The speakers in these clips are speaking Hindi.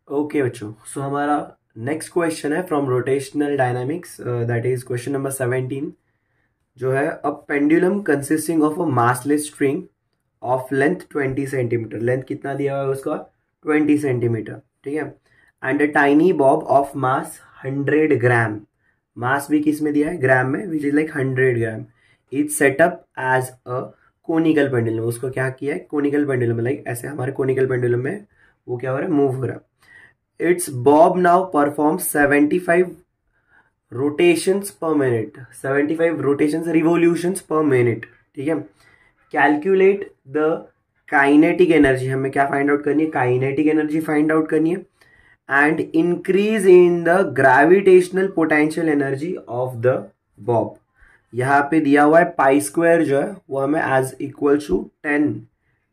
ओके बच्चों, सो हमारा नेक्स्ट क्वेश्चन है from rotational dynamics, that is question number 17, जो है a pendulum consisting of a massless string of length 20 centimetre. Length कितना दिया हुआ है उसका? 20 सेंटीमीटर, ठीक है। And a tiny bob of mass 100 gram. Mass भी किस में दिया है? ग्राम में, which is like 100 gram. Is set up as a conical pendulum. उसको क्या किया है? कोनिकल पेंडुलम, लाइक ऐसे हमारे कोनिकल पेंडुलम में वो क्या हो रहा है? मूव हो रहा है। Its bob now performs 75 rotations per minute, 75 rotations revolutions per minute, ठीक है। कैलकुलेट द काइनेटिक एनर्जी, हमें क्या फाइंड आउट करनी है? काइनेटिक एनर्जी फाइंड आउट करनी है। And increase in the gravitational potential energy of the Bob. यहाँ पे दिया हुआ है पाई स्क्वायर जो है वो हमें एज इक्वल टू 10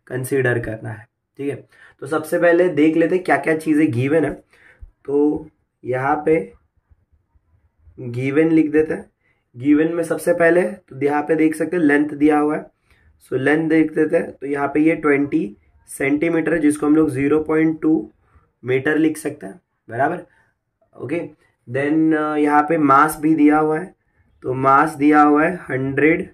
कंसिडर करना है, ठीक है। तो सबसे पहले देख लेते क्या क्या चीजें गिवन है। तो यहाँ पे गिवन लिख देते हैं। गिवन में सबसे पहले तो यहाँ पे देख सकते हैं लेंथ दिया हुआ है, सो लेंथ देख देते हैं। तो यहाँ पे ये 20 सेंटीमीटर है, जिसको हम लोग 0.2 मीटर लिख सकते हैं, बराबर। ओके, देन यहाँ पे मास भी दिया हुआ है, तो मास दिया हुआ है 100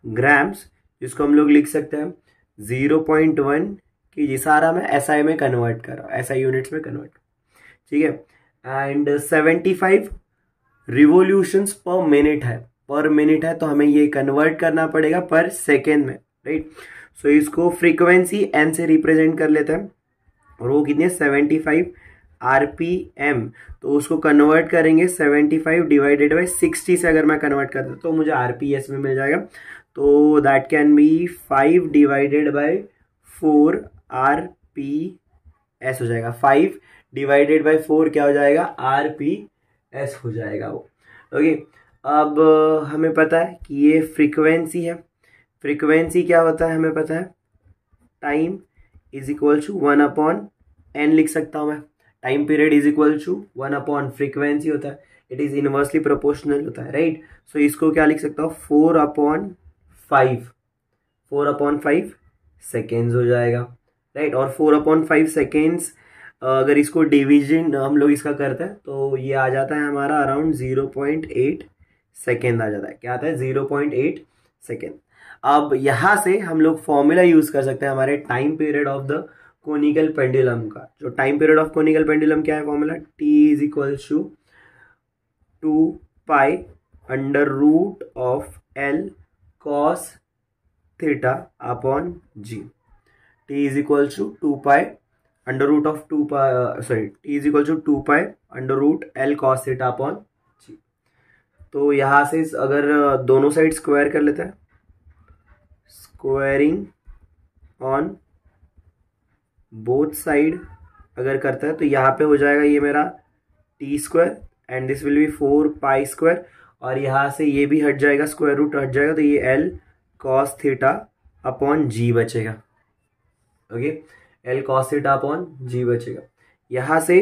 ग्राम्स, जिसको हम लोग लिख सकते हैं 0.1 की। ये सारा मैं SI में कन्वर्ट कर रहा हूँ, SI यूनिट्स में कन्वर्ट, ठीक है। एंड 75 रिवोल्यूशंस पर मिनट है, पर मिनट है, तो हमें ये कन्वर्ट करना पड़ेगा पर सेकेंड में, राइट। सो इसको फ्रीक्वेंसी एन से रिप्रेजेंट कर लेते हैं, और वो कितनी है? 75 RPM। तो उसको कन्वर्ट करेंगे 75 डिवाइडेड बाई 60 से, अगर मैं कन्वर्ट करता तो मुझे RPS में मिल जाएगा। तो that can be 5 divided by 4 RPS हो जाएगा। 5 डिवाइडेड बाई 4 क्या हो जाएगा? RPS हो जाएगा वो, ओके। अब हमें पता है कि ये फ्रीक्वेंसी है। फ्रीक्वेंसी क्या होता है हमें पता है, time is equal to 1/n लिख सकता हूं मैं। Time period is equal to 1/ frequency होता है, इट इज इनवर्सली प्रोपोर्शनल होता है, राइट। सो इसको क्या लिख सकता हूँ? 4/5, 4/5 सेकेंड्स हो जाएगा, राइट। और 4/5 सेकेंड्स अगर इसको डिवीजन हम लोग इसका करते हैं तो ये आ जाता है हमारा अराउंड 0.8 सेकेंड आ जाता है। क्या आता है? 0.8 सेकेंड। अब यहां से हम लोग फॉर्मूला यूज कर सकते हैं हमारे time period of the conical pendulum का। जो time period of conical pendulum क्या है formula? T is equal to 2 under root of L cos theta upon G। T is equal to 2 under root of 2 T is equal to 2 under root L cos theta upon G। तो यहां से अगर दोनों साइड स्क्वायर कर लेते हैं, स्क्वायरिंग ऑन बोथ साइड अगर करता है तो यहाँ पे हो जाएगा ये मेरा T² and this will be 4 और यहाँ से ये भी हट जाएगा, स्क्वायर रूट हट जाएगा, तो ये L cos theta upon G बचेगा, okay. L cos theta upon G बचेगा। यहाँ से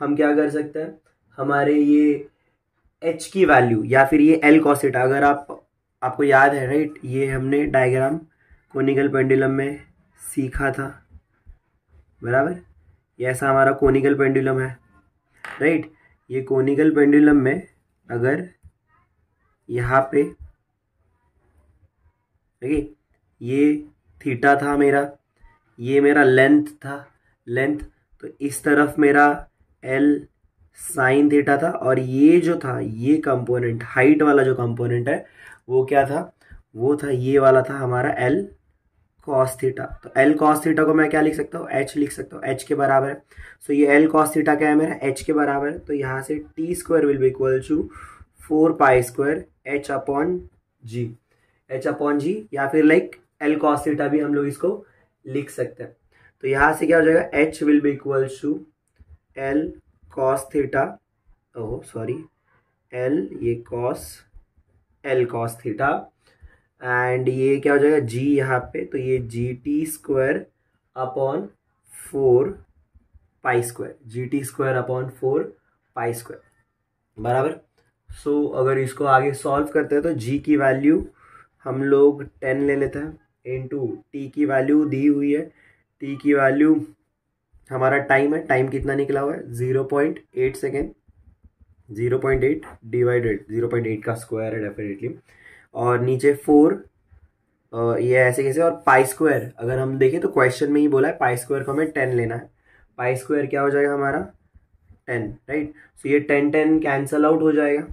हम क्या कर सकते हैं, हमारे ये H की वैल्यू या फिर ये L cos थीटा, अगर आपको याद है, राइट, ये हमने डायग्राम कोनिकल पेंडुलम में सीखा था, बराबर। ये ऐसा हमारा कोनिकल पेंडुलम है, राइट। ये कोनिकल पेंडुलम में अगर यहाँ पे देखिए ये थीटा था मेरा, ये मेरा लेंथ था, लेंथ, तो इस तरफ मेरा L साइन थीटा था, और ये जो था ये कंपोनेंट हाइट वाला जो कंपोनेंट है वो क्या था? वो था ये वाला था हमारा L cos थीटा। तो L cos थीटा को मैं क्या लिख सकता हूँ? H लिख सकता हूँ, H के बराबर है। सो ये L cos थीटा क्या है मेरा? H के बराबर है। तो यहाँ से T² will be equal to 4 H upon G, H upon G, या फिर लाइक L cos थीटा भी हम लोग इसको लिख सकते हैं। तो यहाँ से क्या हो जाएगा? H will be equal to L cos theta, oh sorry, L ये L cos थीटा, एंड ये क्या हो जाएगा? G यहाँ पे, तो ये GT² अपॉन 4 GT² अपॉन 4 बराबर। सो अगर इसको आगे सॉल्व करते हैं तो G की वैल्यू हम लोग 10 ले लेते हैं, इनटू T की वैल्यू दी हुई है, T की वैल्यू हमारा टाइम है, टाइम कितना निकला हुआ है 0.8 सेकेंड, 0.8 डिवाइडेड 0.8 का स्क्वायर है डेफिनेटली, और नीचे 4, ये ऐसे कैसे, और पाई स्क्वायर अगर हम देखें तो क्वेश्चन में ही बोला है पाई स्क्वायर को हमें 10 लेना है। पाई स्क्वायर क्या हो जाएगा हमारा 10, राइट। सो ये 10 कैंसल आउट हो जाएगा,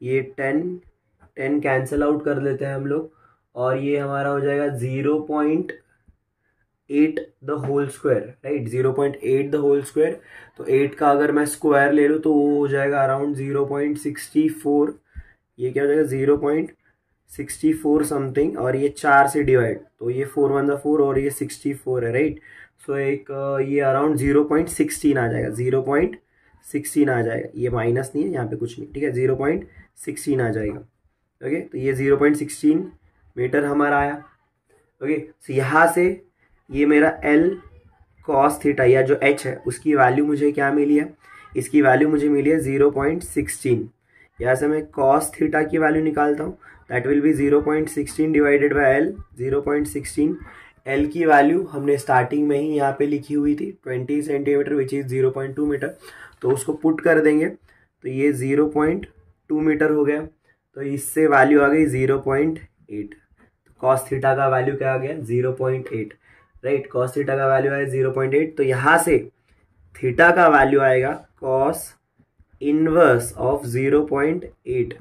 ये 10 कैंसल आउट कर लेते हैं हम लोग, और ये हमारा हो जाएगा 0.8 the whole square, right, 0.8 the whole square. तो 8 का अगर मैं स्क्वायर ले लूँ तो वो हो जाएगा अराउंड 0.64, ये क्या हो जाएगा 0.64 समथिंग, और ये 4 से डिवाइड, तो ये 4 1 द 4 और ये 64 है, राइट। सो एक ये अराउंड 0.16 आ जाएगा, 0.16 आ जाएगा, ये माइनस नहीं है यहाँ पे कुछ नहीं, ठीक है, 0.16 आ जाएगा। ओके, तो ये 0.16 मीटर हमारा आया। ओके, सो यहाँ से ये मेरा L cos थीटा या जो H है उसकी वैल्यू मुझे क्या मिली है, इसकी वैल्यू मुझे मिली है 0.16। यहाँ से मैं cos थीटा की वैल्यू निकालता हूँ, that will be 0.16 divided by L, 0.16। L की वैल्यू हमने स्टार्टिंग में ही यहाँ पे लिखी हुई थी 20 सेंटीमीटर विच इज़ 0.2 मीटर, तो उसको पुट कर देंगे तो ये 0.2 मीटर हो गया, तो इससे वैल्यू आ गई 0.8। कॉस थीटा का वैल्यू क्या आ गया 0.8, राइट, कॉस थीटा का वैल्यू आया 0.8। तो यहाँ से थीटा का वैल्यू आएगा cos inverse of 0.8,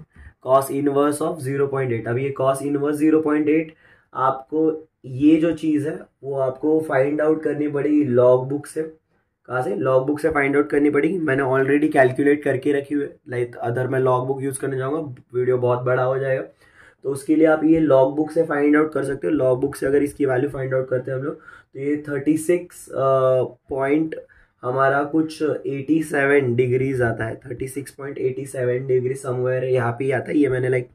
cos inverse of 0.8। अब ये कॉस इनवर्स 0.8 आपको ये जो चीज़ है वो आपको फाइंड आउट करनी पड़ेगी लॉग बुक से। कहाँ से, लॉग बुक से फाइंड आउट करनी पड़ेगी, मैंने ऑलरेडी कैलकुलेट करके रखी हुई है, लाइक अदर मैं लॉग बुक यूज़ करने जाऊँगा वीडियो बहुत बड़ा हो जाएगा, तो उसके लिए आप ये लॉग बुक से फाइंड आउट कर सकते हो। लॉग बुक से अगर इसकी वैल्यू फाइंड आउट करते हैं हम लोग तो ये 36 पॉइंट हमारा कुछ 87 डिग्रीज आता है, 36.87 डिग्री समवेयर यहाँ पे ही आता है, ये मैंने लाइक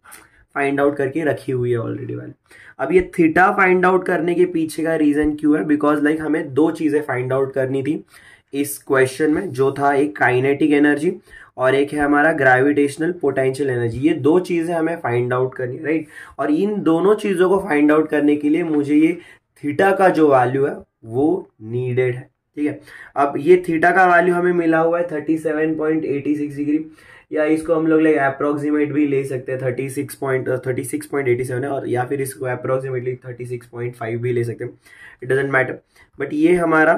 फाइंड आउट करके रखी हुई है ऑलरेडी वैल्यू। अब ये थीटा फाइंड आउट करने के पीछे का रीज़न क्यों है, बिकॉज लाइक हमें दो चीज़ें फाइंड आउट करनी थी इस क्वेश्चन में, जो था एक काइनेटिक एनर्जी और एक है हमारा ग्रेविटेशनल पोटेंशियल एनर्जी। ये दो चीज़ें हमें फाइंड आउट करनी है, राइट। और इन दोनों चीज़ों को फाइंड आउट करने के लिए मुझे ये थीटा का जो वैल्यू है वो नीडेड है, ठीक है। अब ये थीटा का वैल्यू हमें मिला हुआ है 37.86 डिग्री, या इसको हम लोग लाइक अप्रोक्सीमेट भी ले सकते हैं 36.87 है, और या फिर इसको अप्रोक्सीमेटली 36.5 भी ले सकते हैं, इट डजेंट मैटर, बट ये हमारा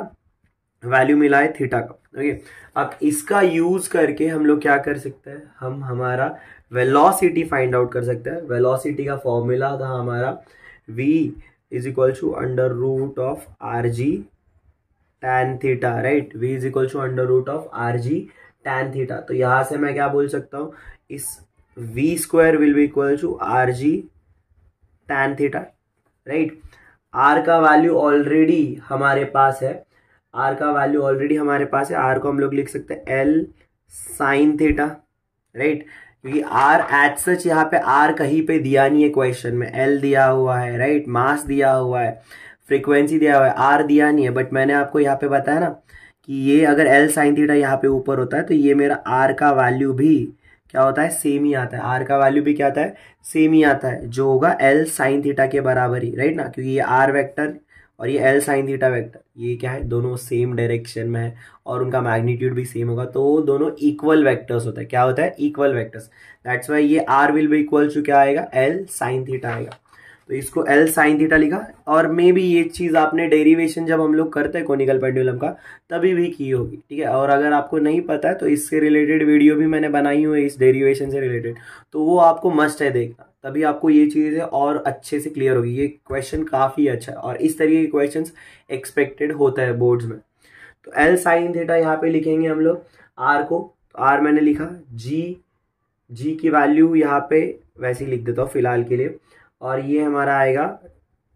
वैल्यू मिला है थीटा का। ओके, अब इसका यूज करके हम लोग क्या कर सकते हैं, हम हमारा वेलोसिटी फाइंड आउट कर सकते हैं। वेलोसिटी का फॉर्मूला था हमारा v is equal to under root of R G tan theta, right, v is equal to under root of R G tan theta. तो यहां से मैं क्या बोल सकता हूं, इस v square will be equal to R G tan theta, right. r का वैल्यू ऑलरेडी हमारे पास है, r का वैल्यू ऑलरेडी हमारे पास है, r को हम लोग लिख सकते हैं l साइन थीटा, राइट, क्योंकि r एज सच यहाँ पे r कहीं पे दिया नहीं है क्वेश्चन में, l दिया हुआ है, राइट, मास दिया हुआ है, फ्रीक्वेंसी दिया हुआ है, r दिया नहीं है, बट मैंने आपको यहाँ पे बताया ना कि ये अगर l साइन थीटा यहाँ पे ऊपर होता है तो ये मेरा r का वैल्यू भी क्या होता है, सेम ही आता है, r का वैल्यू भी क्या आता है, सेम ही आता है, जो होगा l साइन थीटा के बराबर ही, राइट ना, क्योंकि ये r वेक्टर और ये l साइन थीटा वेक्टर ये क्या है, दोनों सेम डायरेक्शन में है और उनका मैग्नीट्यूड भी सेम होगा, तो दोनों इक्वल वेक्टर्स होता है। क्या होता है, इक्वल वेक्टर्स, दैट्स वाई ये r will be equal to क्या आएगा, l साइन थीटा आएगा, तो इसको l साइन थीटा लिखा। और मे भी ये चीज़ आपने डेरिवेशन जब हम लोग करते हैं कोनिकल पेंडुलम का तभी भी की होगी, ठीक है। और अगर आपको नहीं पता है तो इससे रिलेटेड वीडियो भी मैंने बनाई हुई है इस डेरिवेशन से रिलेटेड, तो वो आपको मस्ट है देखना, तभी आपको ये चीज़ें और अच्छे से क्लियर होगी। ये क्वेश्चन काफ़ी अच्छा है और इस तरीके के क्वेश्चंस एक्सपेक्टेड होता है बोर्ड्स में। तो l साइन थीटा यहाँ पे लिखेंगे हम लोग r को, तो r मैंने लिखा, g की वैल्यू यहाँ पे वैसे ही लिख देता हूँ फिलहाल के लिए, और ये हमारा आएगा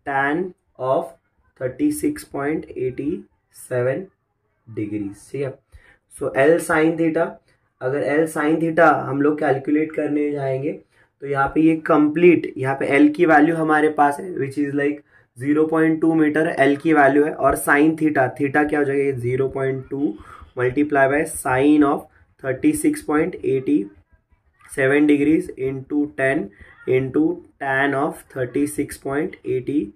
tan ऑफ 36.87 डिग्री, ठीक है। सो l साइन थीटा, अगर l साइन थीटा हम लोग कैलकुलेट करने जाएंगे तो यहाँ पे ये कंप्लीट, यहाँ पे l की वैल्यू हमारे पास है which is like 0.2 metre l की वैल्यू है, और साइन थीटा, थीटा क्या हो जाएगा 0.2 multiply by sine of 36.87 degrees into 10 into tan of 36.87 degree,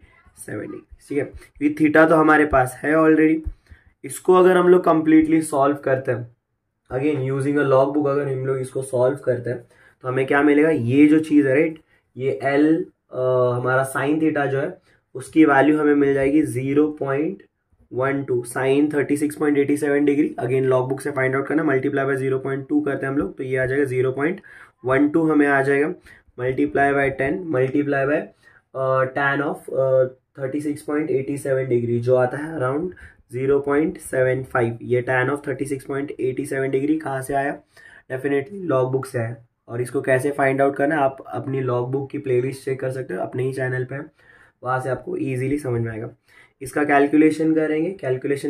ठीक है। ये थीटा तो हमारे पास है ऑलरेडी, इसको अगर हम लोग कंप्लीटली सॉल्व करते हैं, again using a log book, अगर हम लोग इसको सॉल्व करते हैं तो हमें क्या मिलेगा, ये जो चीज़ है राइट, ये एल हमारा साइन थीटा जो है उसकी वैल्यू हमें मिल जाएगी 0.12 sine 36.87 degree. Again log book से फाइंड आउट करना, मल्टीप्लाई बाय 0.2 करते हैं हम लोग तो ये आ जाएगा 0.12 हमें आ जाएगा, multiply by 10 multiply by tan of 36.87 degree जो आता है अराउंड 0.75। ये tan ऑफ 36.87 डिग्री कहाँ से आया, डेफिनेटली लॉग बुक से आया। और इसको कैसे फाइंड आउट करना है आप अपनी लॉग बुक की प्लेलिस्ट चेक कर सकते हो, अपने ही चैनल पे है, वहाँ से आपको इजीली समझ में आएगा। इसका कैलकुलेशन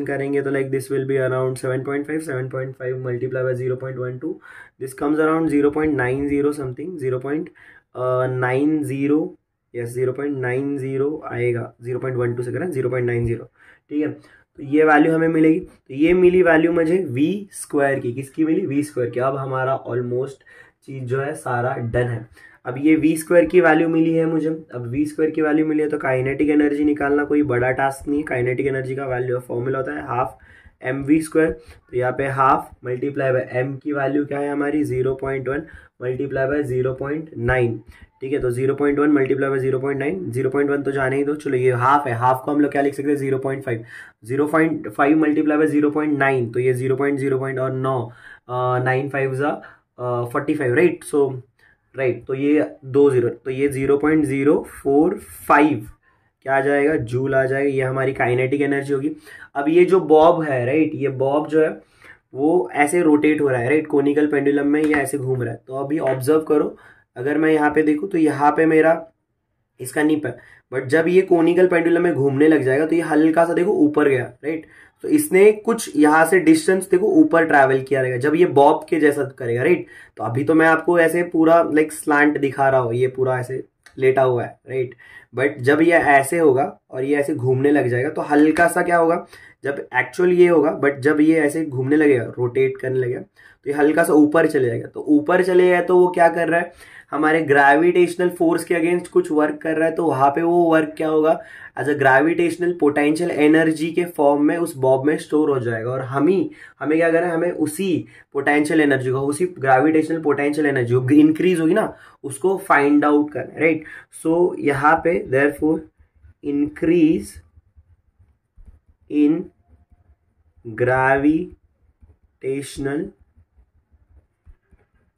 करेंगे तो like this will be around 7.5 multiply by 0.12, this comes around 0.90 something, 0.90 yes 0.90 आएगा, 0.12 से करें 0.90, ठीक है। तो ये वैल्यू हमें मिलेगी, तो ये मिली वैल्यू मुझे v स्क्वायर की, किसकी मिली, v स्क्वायर की। अब हमारा ऑलमोस्ट चीज जो है सारा डन है। अब ये v स्क्वायर की वैल्यू मिली है मुझे, अब v स्क्वायर की वैल्यू मिली है तो काइनेटिक एनर्जी निकालना कोई बड़ा टास्क नहीं है। काइनेटिक एनर्जी का वैल्यू फॉर्मूला होता है हाफ mv स्क्वायर, तो यहाँ पे हाफ मल्टीप्लाई बाय m की वैल्यू क्या है हमारी 0.1 मल्टीप्लाई बाय 0.9, ठीक है। तो 0.1 मल्टीप्लाई बाय 0.9, 0.1 तो जाने ही दो, चलो ये हाफ है, हाफ को हम लोग क्या लिख सकते हैं 0.5, 0.5 मल्टीप्लाई बाय 0.9 तो ये 0.0 और 9 5 45 राइट, सो राइट, तो ये 2 0, तो ये 0.045 क्या आ जाएगा, जूल आ जाएगा, ये हमारी काइनेटिक एनर्जी होगी। अब ये जो बॉब है राइट, ये बॉब जो है वो ऐसे रोटेट हो रहा है राइट, कोनिकल पेंडुलम में ये ऐसे घूम रहा है। तो अभी ऑब्जर्व करो, अगर मैं यहाँ पे देखूँ तो यहाँ पे मेरा इसका निप है, बट जब ये कोनिकल पेंडुलम में घूमने लग जाएगा तो ये हल्का सा देखो ऊपर गया राइट, तो इसने कुछ यहाँ से डिस्टेंस देखो ऊपर ट्रैवल किया रहेगा जब ये बॉब के जैसा करेगा राइट। तो अभी तो मैं आपको ऐसे पूरा लाइक स्लांट दिखा रहा हूँ, ये पूरा ऐसे लेटा हुआ है राइट, बट जब ये ऐसे होगा और ये ऐसे घूमने लग जाएगा तो हल्का सा क्या होगा, जब एक्चुअल ये होगा, बट जब ये ऐसे घूमने लगेगा रोटेट करने लगेगा तो ये हल्का सा ऊपर चले जाएगा। तो ऊपर चले जाए तो वो क्या कर रहा है, हमारे ग्रेविटेशनल फोर्स के अगेंस्ट कुछ वर्क कर रहा है, तो वहां पे वो वर्क क्या होगा, as a gravitational potential energy के फॉर्म में उस बॉब में स्टोर हो जाएगा। और हमें क्या करना है, हमें उसी पोटेंशियल एनर्जी को, उसी ग्रेविटेशनल पोटेंशियल एनर्जी जो इंक्रीज होगी ना उसको फाइंड आउट करना है राइट। सो यहाँ पे therefore increase in gravitational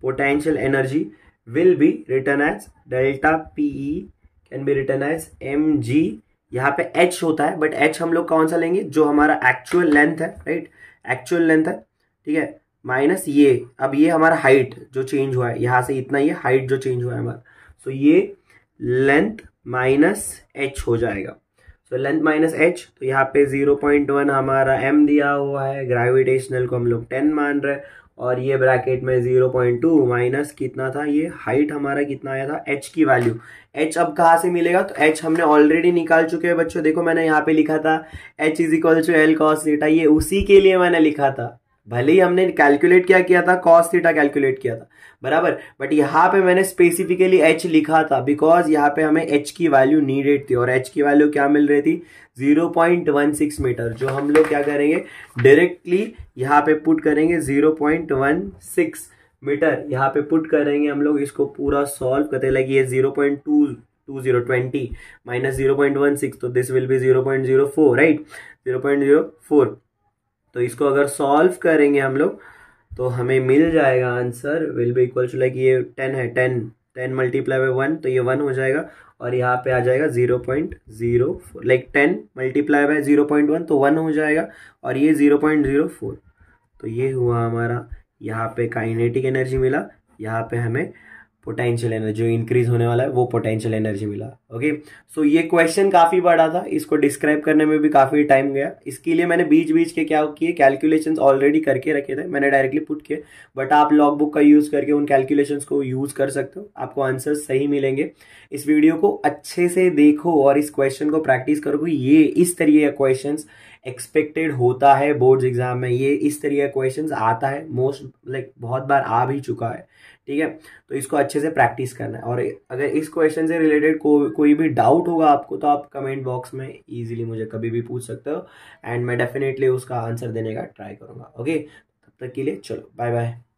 potential energy will be written as delta PE can be written as mg। यहाँ पे h होता है, बट h हम लोग कौन सा लेंगे, जो हमारा एक्चुअल लेंथ है राइट, एक्चुअल लेंथ है, ठीक है, माइनस ये, अब ये हमारा हाइट जो चेंज हुआ है यहाँ से इतना, ये हाइट जो चेंज हुआ है हमारा, सो ये लेंथ माइनस h हो जाएगा। तो लेंथ माइनस एच, तो यहाँ पे 0.1 हमारा m दिया हुआ है, ग्रेविटेशनल को हम लोग 10 मान रहे हैं, और ये ब्रैकेट में 0.2 माइनस कितना था, ये हाइट हमारा कितना आया था, h की वैल्यू। h अब कहाँ से मिलेगा, तो h हमने ऑलरेडी निकाल चुके हैं बच्चों, देखो मैंने यहाँ पे लिखा था h is equal to L cos theta, ये उसी के लिए मैंने लिखा था, भले ही हमने कैलकुलेट क्या किया था, कॉस थीटा कैलकुलेट किया था बराबर, बट यहाँ पे मैंने स्पेसिफिकली h लिखा था बिकॉज यहाँ पे हमें h की वैल्यू नीडेड थी, और h की वैल्यू क्या मिल रही थी 0.16 मीटर, जो हम लोग क्या करेंगे डायरेक्टली यहाँ पे पुट करेंगे 0.16 मीटर, यहाँ पे पुट करेंगे हम लोग, इसको पूरा सॉल्व करते हैं, लाइक ये 0.20 माइनस 0.16, तो दिस विल बी 0.04 राइट, 0.04। तो इसको अगर सॉल्व करेंगे हम लोग तो हमें मिल जाएगा answer will be equal to, like ये 10 है, 10 मल्टीप्लाई बाय 1 तो ये 1 हो जाएगा, और यहाँ पे आ जाएगा 0.04, लाइक 10 मल्टीप्लाई बाय 0.1 तो 1 हो जाएगा, और ये 0.04, तो ये हुआ हमारा, यहाँ पे काइनेटिक एनर्जी मिला, यहाँ पे हमें पोटेंशियल एनर्जी जो इंक्रीज होने वाला है वो पोटेंशियल एनर्जी मिला। ओके, सो ये क्वेश्चन काफी बड़ा था, इसको डिस्क्राइब करने में भी काफी टाइम गया, इसके लिए मैंने बीच बीच के क्या किए, कैलकुलेशंस ऑलरेडी करके रखे थे, मैंने डायरेक्टली पुट किए, बट आप लॉग बुक का यूज करके उन कैलकुलेशंस को यूज कर सकते हो, आपको आंसर्स सही मिलेंगे। इस वीडियो को अच्छे से देखो और इस क्वेश्चन को प्रैक्टिस करो, ये इस तरीके का क्वेश्चन एक्सपेक्टेड होता है बोर्ड्स एग्जाम में, ये इस तरीके का क्वेश्चंस आता है मोस्ट, लाइक बहुत बार आ भी चुका है, ठीक है। तो इसको अच्छे से प्रैक्टिस करना है। और अगर इस क्वेश्चन से रिलेटेड कोई भी डाउट होगा आपको तो आप कमेंट बॉक्स में इजीली मुझे कभी भी पूछ सकते हो, एंड मैं डेफिनेटली उसका आंसर देने का ट्राई करूंगा। ओके, तब तक के लिए चलो बाय बाय।